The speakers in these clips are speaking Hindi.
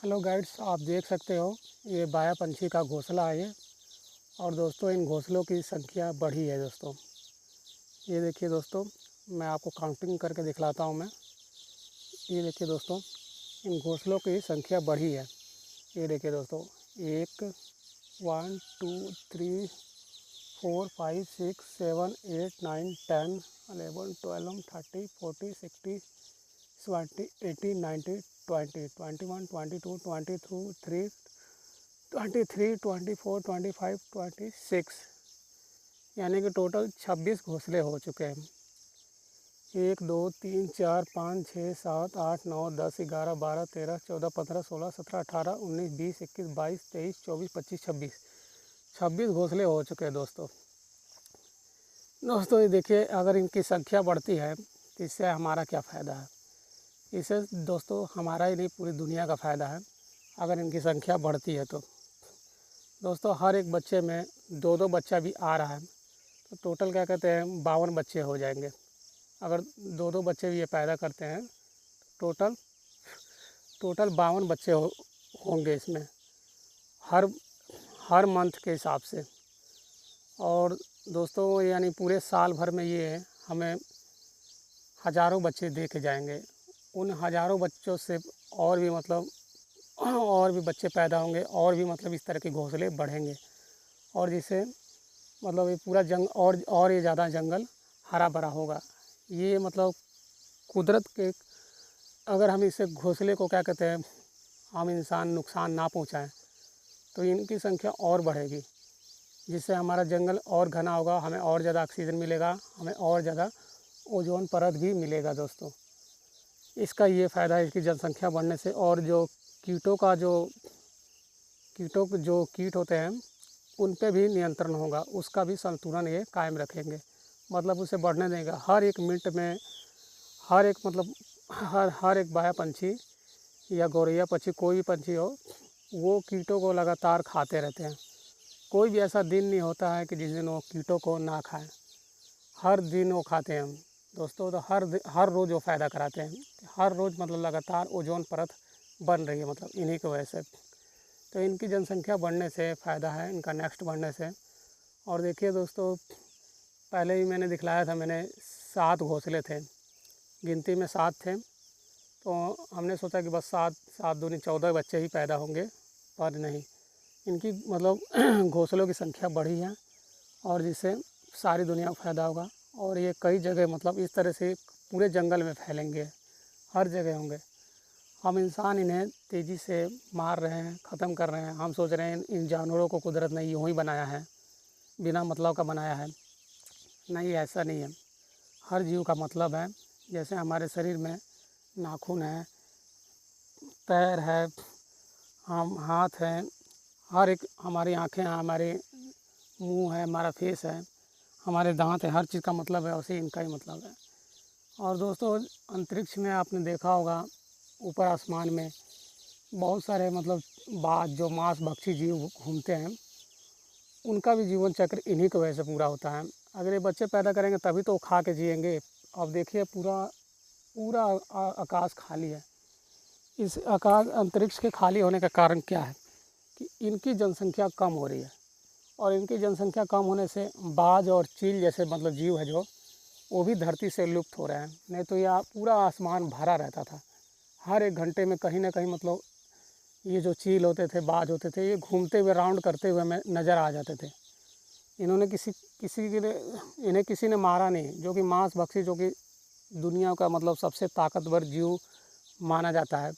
हेलो गाइड्स, आप देख सकते हो ये बाया पंछी का घोंसला है ये। और दोस्तों इन घोंसलों की संख्या बढ़ी है दोस्तों। ये देखिए दोस्तों, मैं आपको काउंटिंग करके दिखलाता हूँ मैं। ये देखिए दोस्तों, इन घोंसलों की संख्या बढ़ी है। ये देखिए दोस्तों, 1 1 2 3 4 5 6 7 8 9 10 11 12 13 14 16 17 18 19 20 21 22 23 23 24 25 26, यानी कि टोटल 26 घोंसले हो चुके हैं। 1 2 3 4 5 6 7 8 9 10 11 12 13 14 15 16 17 18 19 20 21 22 23 24 25 26 घोंसले हो चुके हैं दोस्तों। ये देखिए, अगर इनकी संख्या बढ़ती है तो इससे हमारा क्या फ़ायदा है। इससे दोस्तों हमारा ही नहीं, पूरी दुनिया का फ़ायदा है अगर इनकी संख्या बढ़ती है तो। दोस्तों हर एक बच्चे में 2-2 बच्चा भी आ रहा है तो टोटल क्या कहते हैं 52 बच्चे हो जाएंगे। अगर 2-2 बच्चे भी ये पैदा करते हैं टोटल 52 बच्चे होंगे इसमें, हर हर मंथ के हिसाब से। और दोस्तों यानी पूरे साल भर में ये हमें हज़ारों बच्चे दे के जाएंगे। उन हज़ारों बच्चों से और भी और भी बच्चे पैदा होंगे, और भी इस तरह के घोंसले बढ़ेंगे, और जिससे ये पूरा और ये ज़्यादा जंगल हरा भरा होगा। ये कुदरत के, अगर हम इसे घोंसले को क्या कहते हैं हम इंसान नुकसान ना पहुंचाएं तो इनकी संख्या और बढ़ेगी, जिससे हमारा जंगल और घना होगा, हमें और ज़्यादा ऑक्सीजन मिलेगा, हमें और ज़्यादा ओजोन परत भी मिलेगा दोस्तों। इसका ये फ़ायदा है इसकी जनसंख्या बढ़ने से। और जो कीट होते हैं उन पे भी नियंत्रण होगा, उसका भी संतुलन ये कायम रखेंगे, उसे बढ़ने देगा। हर एक मिनट में हर एक हर एक बाया पंछी या गौरैया पक्षी, कोई भी पंछी हो, वो कीटों को लगातार खाते रहते हैं। कोई भी ऐसा दिन नहीं होता है कि जिस दिन वो कीटों को ना खाएं। हर दिन वो खाते हैं दोस्तों। तो हर रोज़ वो फ़ायदा कराते हैं। हर रोज़ लगातार ओजोन परत बन रही है इन्हीं की वजह से। तो इनकी जनसंख्या बढ़ने से फ़ायदा है, इनका नेक्स्ट बढ़ने से। और देखिए दोस्तों, पहले ही मैंने दिखलाया था, मैंने 7 घोंसले थे, गिनती में 7 थे। तो हमने सोचा कि बस 7 दूनी 14 बच्चे ही पैदा होंगे, पर नहीं, इनकी घोंसलों की संख्या बढ़ी है, और जिससे सारी दुनिया को फ़ायदा होगा। और ये कई जगह इस तरह से पूरे जंगल में फैलेंगे, हर जगह होंगे। हम इंसान इन्हें तेज़ी से मार रहे हैं, ख़त्म कर रहे हैं। हम सोच रहे हैं इन जानवरों को कुदरत ने यूँ ही बनाया है, बिना मतलब का बनाया है। नहीं, ऐसा नहीं है। हर जीव का मतलब है। जैसे हमारे शरीर में नाखून है, पैर है, हम हाथ हैं, हर एक, हमारी आँखें हैं, हमारे मुंह है, हमारा फेस है, हमारे दांत है, हर चीज़ का मतलब है, वैसे इनका ही मतलब है। और दोस्तों अंतरिक्ष में आपने देखा होगा, ऊपर आसमान में बहुत सारे बाज जो मांस भक्षी जीव घूमते हैं, उनका भी जीवन चक्र इन्हीं की वजह से पूरा होता है। अगर ये बच्चे पैदा करेंगे तभी तो वो खा के जिएंगे। अब देखिए पूरा पूरा आकाश खाली है। इस आकाश अंतरिक्ष के खाली होने का कारण क्या है कि इनकी जनसंख्या कम हो रही है। और इनकी जनसंख्या कम होने से बाज और चील जैसे जीव है जो, वो भी धरती से लुप्त हो रहे हैं। नहीं तो यह पूरा आसमान भरा रहता था। हर एक घंटे में कहीं ना कहीं ये जो चील होते थे, बाज होते थे, ये घूमते हुए राउंड करते हुए हमें नज़र आ जाते थे। इन्होंने इन्हें किसी ने मारा नहीं, जो कि मांस भक्षी, जो कि दुनिया का सबसे ताकतवर जीव माना जाता है।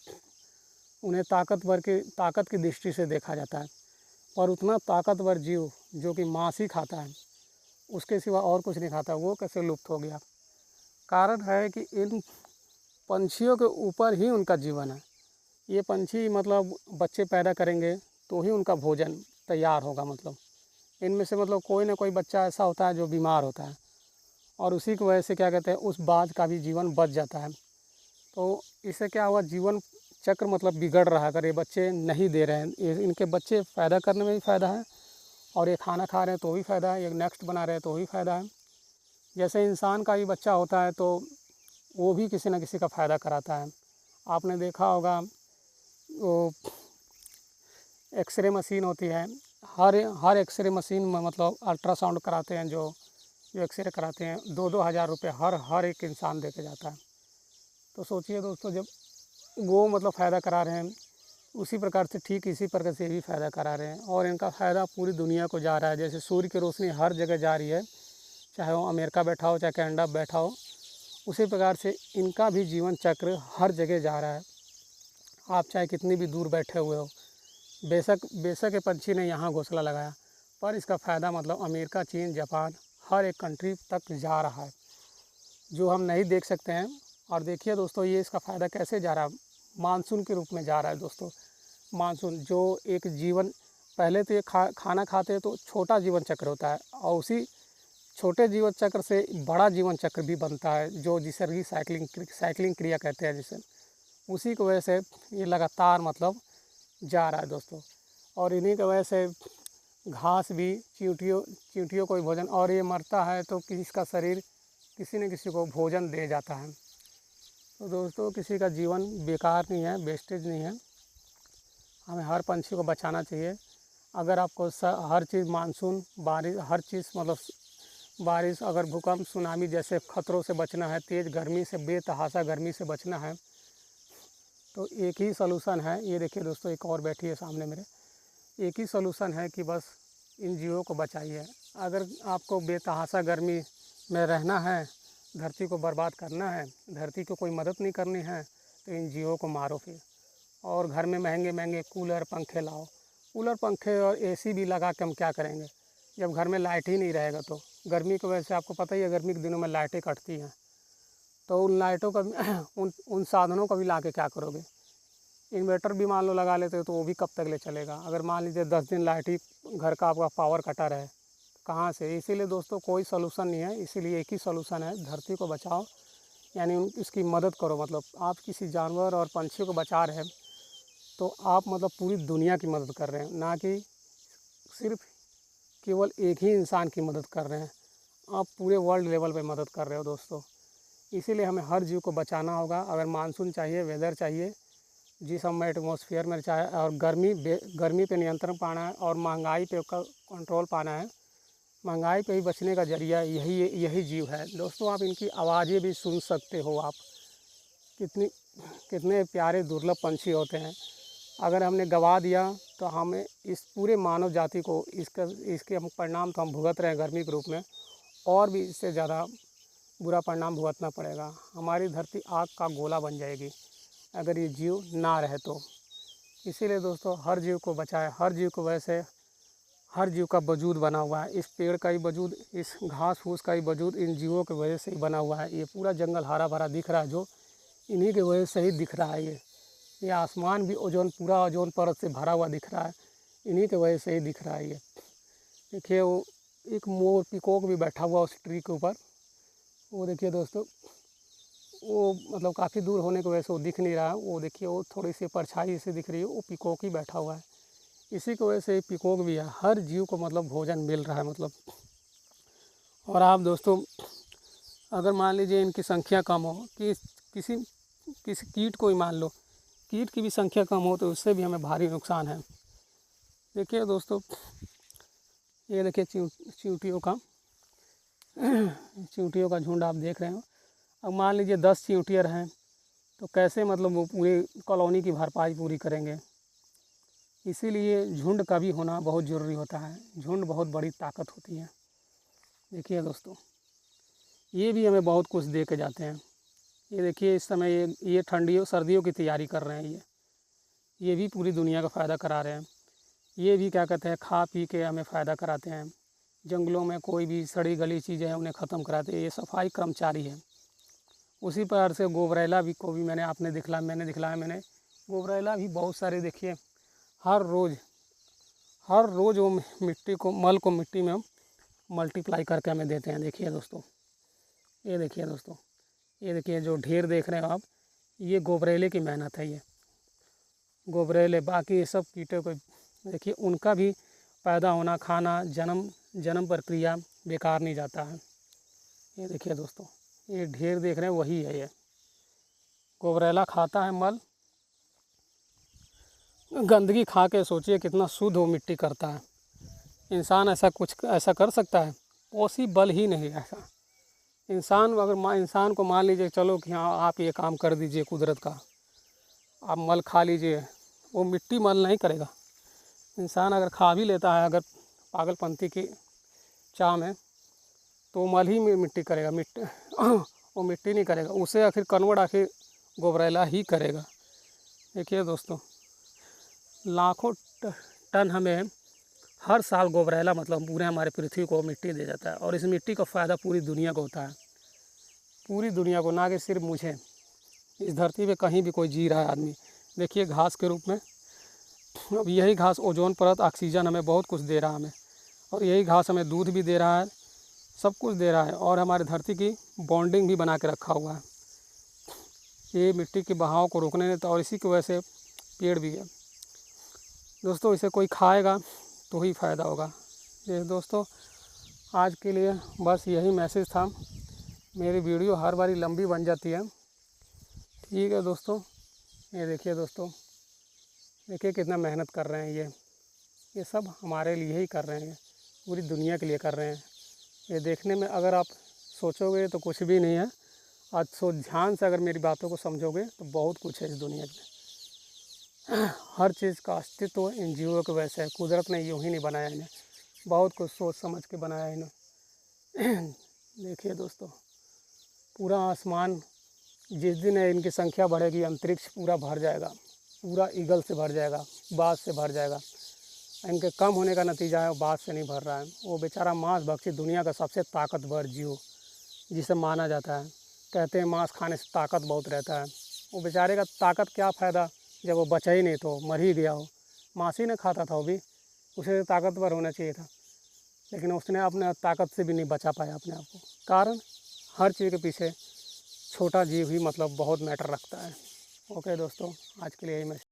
उन्हें ताकत की दृष्टि से देखा जाता है। और उतना ताकतवर जीव जो कि मांस ही खाता है, उसके सिवा और कुछ नहीं खाता, वो कैसे लुप्त हो गया। कारण है कि इन पंछियों के ऊपर ही उनका जीवन है। ये पंछी बच्चे पैदा करेंगे तो ही उनका भोजन तैयार होगा। इनमें से कोई ना कोई बच्चा ऐसा होता है जो बीमार होता है, और उसी की वजह से क्या कहते हैं उस बाज का भी जीवन बच जाता है। तो इससे क्या हुआ, जीवन चक्र बिगड़ रहा है। अगर ये बच्चे नहीं दे रहे हैं, इनके बच्चे पैदा करने में भी फ़ायदा है, और ये खाना खा रहे हैं तो भी फ़ायदा है, ये नेक्स्ट बना रहे हैं तो भी फ़ायदा है। जैसे इंसान का भी बच्चा होता है तो वो भी किसी न किसी का फ़ायदा कराता है। आपने देखा होगा वो एक्सरे मशीन होती है, हर एक्सरे मशीन में मतलब अल्ट्रासाउंड कराते हैं, जो एक्सरे कराते हैं 2-2 हज़ार रुपये हर एक इंसान दे के जाता है। तो सोचिए दोस्तों, जब वो मतलब फ़ायदा करा रहे हैं, उसी प्रकार से ठीक इसी प्रकार से ये भी फ़ायदा करा रहे हैं, और इनका फ़ायदा पूरी दुनिया को जा रहा है। जैसे सूर्य की रोशनी हर जगह जा रही है, चाहे वो अमेरिका बैठा हो चाहे कनाडा बैठा हो, उसी प्रकार से इनका भी जीवन चक्र हर जगह जा रहा है। आप चाहे कितनी भी दूर बैठे हुए हो, बेशक ये पंछी ने यहाँ घोंसला लगाया, पर इसका फ़ायदा मतलब अमेरिका, चीन, जापान हर एक कंट्री तक जा रहा है, जो हम नहीं देख सकते हैं। और देखिए दोस्तों, ये इसका फ़ायदा कैसे जा रहा है, मानसून के रूप में जा रहा है दोस्तों। मानसून जो एक जीवन, पहले तो ये खाना खाते हैं तो छोटा जीवन चक्र होता है, और उसी छोटे जीवन चक्र से बड़ा जीवन चक्र भी बनता है, जो जिसे साइकिलिंग क्रिया कहते हैं जिसे, उसी की वजह से ये लगातार मतलब जा रहा है दोस्तों। और इन्हीं की वजह से घास भी चींटियों को भी भोजन, और ये मरता है तो इसका शरीर किसी न किसी को भोजन दे जाता है। तो दोस्तों, किसी का जीवन बेकार नहीं है, वेस्टेज नहीं है। हमें हर पंछी को बचाना चाहिए। अगर आपको हर चीज़, मानसून, बारिश, हर चीज़ मतलब बारिश, अगर भूकंप, सुनामी जैसे खतरों से बचना है, तेज़ गर्मी से, बेतहाशा गर्मी से बचना है, तो एक ही सलूशन है। ये देखिए दोस्तों, एक और बैठी है सामने मेरे। एक ही सलूशन है कि बस इन जीवों को बचाइए। अगर आपको बेतहाशा गर्मी में रहना है, धरती को बर्बाद करना है, धरती को कोई मदद नहीं करनी है, तो इन जीवों को मारो फिर। और घर में महंगे महंगे कूलर पंखे लाओ। कूलर पंखे और एसी भी लगा के हम क्या करेंगे, जब घर में लाइट ही नहीं रहेगा तो। गर्मी की वजह से आपको पता ही है, गर्मी के दिनों में लाइटें कटती हैं, तो उन लाइटों का उन साधनों का भी ला के क्या करोगे। इन्वर्टर भी मान लो लगा लेते हो तो वो भी कब तक ले चलेगा। अगर मान लीजिए 10 दिन लाइट ही घर का आपका पावर कटा रहे, कहाँ से। इसीलिए दोस्तों, कोई सलूशन नहीं है, इसीलिए एक ही सलूशन है, धरती को बचाओ, यानी इसकी मदद करो। मतलब आप किसी जानवर और पंछियों को बचा रहे हैं तो आप मतलब पूरी दुनिया की मदद कर रहे हैं, ना कि सिर्फ केवल एक ही इंसान की मदद कर रहे हैं, आप पूरे वर्ल्ड लेवल पे मदद कर रहे हो दोस्तों। इसीलिए हमें हर जीव को बचाना होगा। अगर मानसून चाहिए, वेदर चाहिए, जिस हम एटमॉस्फेयर में चाहे, और गर्मी पे नियंत्रण पाना है, और महंगाई पे कंट्रोल पाना है। महंगाई पे ही बचने का जरिया यही जीव है दोस्तों। आप इनकी आवाज़ें भी सुन सकते हो। आप कितने प्यारे दुर्लभ पंछी होते हैं। अगर हमने गवा दिया तो हमें, इस पूरे मानव जाति को इसके हम परिणाम तो हम भुगत रहे हैं गर्मी के रूप में, और भी इससे ज़्यादा बुरा परिणाम भुगतना पड़ेगा। हमारी धरती आग का गोला बन जाएगी अगर ये जीव ना रहे तो। इसीलिए दोस्तों, हर जीव को बचाए। हर जीव को, वैसे हर जीव का वजूद बना हुआ है, इस पेड़ का ही वजूद, इस घास फूस का ही वजूद इन जीवों की वजह से ही बना हुआ है। ये पूरा जंगल हरा भरा दिख रहा है, जो इन्हीं की वजह से ही दिख रहा है। ये आसमान भी पूरा ओजोन परत से भरा हुआ दिख रहा है, इन्हीं की वजह से ही दिख रहा है। ये देखिए, वो एक मोर पिकॉक भी बैठा हुआ उस ट्री के ऊपर। वो देखिए दोस्तों, वो मतलब काफ़ी दूर होने की वजह से वो दिख नहीं रहा है। वो देखिए, वो थोड़ी सी परछाई से दिख रही है, वो पिकॉक ही बैठा हुआ है। इसी की वजह से पिकॉक भी है। हर जीव को मतलब भोजन मिल रहा है मतलब। और आप दोस्तों, अगर मान लीजिए इनकी संख्या कम हो, कि किसी कीट को ही मान लो, कीट की भी संख्या कम हो तो उससे भी हमें भारी नुकसान है। देखिए दोस्तों, ये देखिए चींटियों का झुंड आप देख रहे हो। अब मान लीजिए 10 चींटियाँ हैं, तो कैसे मतलब वो पूरी कॉलोनी की भरपाई पूरी करेंगे। इसीलिए झुंड का भी होना बहुत ज़रूरी होता है। झुंड बहुत बड़ी ताकत होती है। देखिए दोस्तों, ये भी हमें बहुत कुछ दे के जाते हैं। ये देखिए, इस समय ये ठंडियों सर्दियों की तैयारी कर रहे हैं। ये भी पूरी दुनिया का फ़ायदा करा रहे हैं। ये भी क्या कहते हैं, खा पी के हमें फ़ायदा कराते हैं। जंगलों में कोई भी सड़ी गली चीज़ें हैं उन्हें ख़त्म कराते हैं। ये सफाई कर्मचारी है। उसी प्रकार से गोबरैला भी को भी मैंने दिखलाया। गोबरैला भी बहुत सारे, देखिए, हर रोज़ वो मल को मिट्टी में मल्टीप्लाई करके हमें देते हैं। देखिए दोस्तों, ये देखिए जो ढेर देख रहे हो आप, ये गोबरेले की मेहनत है। ये गोबरेले, बाकी ये सब कीटों को देखिए, उनका भी पैदा होना, खाना, जन्म प्रक्रिया बेकार नहीं जाता है। ये देखिए दोस्तों, ये ढेर देख रहे हैं, वही है। ये गोबरेला खाता है मल, गंदगी खा के सोचिए कितना शुद्ध वो मिट्टी करता है। इंसान ऐसा कर सकता है? पॉसिबल ही नहीं ऐसा। इंसान को मान लीजिए चलो कि हाँ आप ये काम कर दीजिए कुदरत का, आप मल खा लीजिए, वो मिट्टी मल नहीं करेगा। इंसान अगर खा भी लेता है, अगर पागलपंती की चाह में, तो मल ही मिट्टी करेगा, वो मिट्टी नहीं करेगा, उसे आखिर कन्वर्ट आखिर गोबरेला ही करेगा। देखिए दोस्तों, लाखों टन हमें हर साल गोबरेला मतलब पूरे हमारे पृथ्वी को मिट्टी दे जाता है, और इस मिट्टी का फ़ायदा पूरी दुनिया को होता है, पूरी दुनिया को, ना कि सिर्फ मुझे। इस धरती पे कहीं भी कोई जी रहा है आदमी, देखिए घास के रूप में, अब यही घास ओजोन परत ऑक्सीजन हमें बहुत कुछ दे रहा है हमें, और यही घास हमें दूध भी दे रहा है, सब कुछ दे रहा है, और हमारे धरती की बॉन्डिंग भी बना के रखा हुआ है। ये मिट्टी के बहाव को रोकने देता है, और इसी की वजह से पेड़ भी है। दोस्तों, इसे कोई खाएगा तो ही फ़ायदा होगा। ये दोस्तों, आज के लिए बस यही मैसेज था। मेरी वीडियो हर बारी लंबी बन जाती है, ठीक है दोस्तों। ये देखिए दोस्तों, देखिए कितना मेहनत कर रहे हैं ये सब हमारे लिए ही कर रहे हैं, पूरी दुनिया के लिए कर रहे हैं। ये देखने में अगर आप सोचोगे तो कुछ भी नहीं है, आज ध्यान से अगर मेरी बातों को समझोगे तो बहुत कुछ है इस दुनिया में। हर चीज़ का अस्तित्व इन जीवों की वजह से है। कुदरत ने यूँ ही नहीं बनाया इन्हें, बहुत कुछ सोच समझ के बनाया इन्हें। देखिए दोस्तों, पूरा आसमान जिस दिन है इनकी संख्या बढ़ेगी, अंतरिक्ष पूरा भर जाएगा, पूरा ईगल से भर जाएगा, बाज से भर जाएगा। इनके कम होने का नतीजा है, वो बाज से नहीं भर रहा है। वो बेचारा मांस भक्षी दुनिया का सबसे ताकतवर जीव जिसे माना जाता है, कहते हैं मांस खाने से ताकत बहुत रहता है। वो बेचारे का ताकत क्या फ़ायदा जब वो बचा ही नहीं, तो मर ही गया हो। मांस ही नहीं खाता था वो भी, उसे ताकतवर होना चाहिए था, लेकिन उसने अपने ताकत से भी नहीं बचा पाया अपने आप को। कारण हर चीज़ के पीछे छोटा जीव ही मतलब बहुत मैटर रखता है। ओके दोस्तों, आज के लिए यही मैं